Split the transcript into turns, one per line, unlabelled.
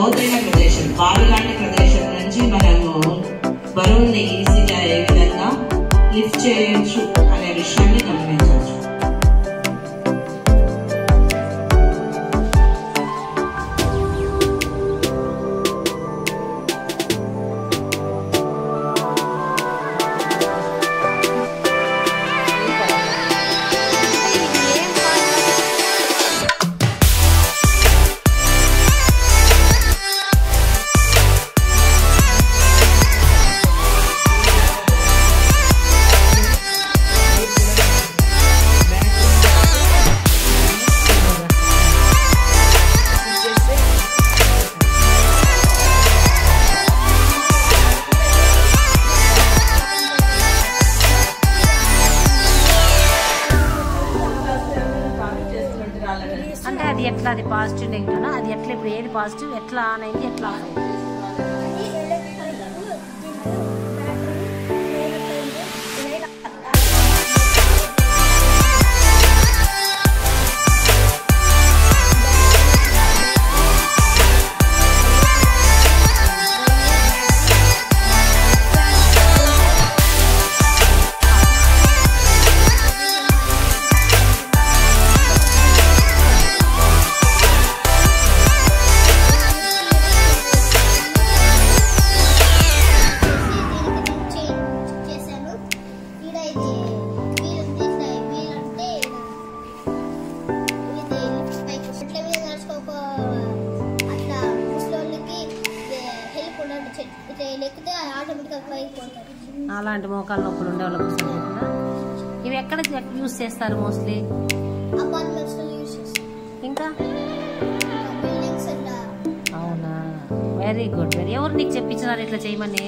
లోతైన ప్రదేశం, బావి లాంటి ప్రదేశం నుంచి మనము బరువుని ఈజీగా ఏ విధంగా లిఫ్ట్ చేయొచ్చు అనే విషయాన్ని గమనించవచ్చు.
అంటే అది ఎట్లా, అది పాజిటివ్ నెగిటివ్, అది ఎట్లా, ఇప్పుడు ఏది పాజిటివ్, ఎట్లా ఆన్ అయింది, ఎట్లా ఆఫ్ అయింది? అలాంటి మోకాలు నొప్పులు ఉండే వాళ్ళ కోసం ఇవి ఎక్కడ యూజ్ చేస్తారు మోస్ట్లీ? ఇంకా అవునా, వెరీ గుడ్. ఎవరు నీకు చెప్పించినారు ఇట్లా చేయమని?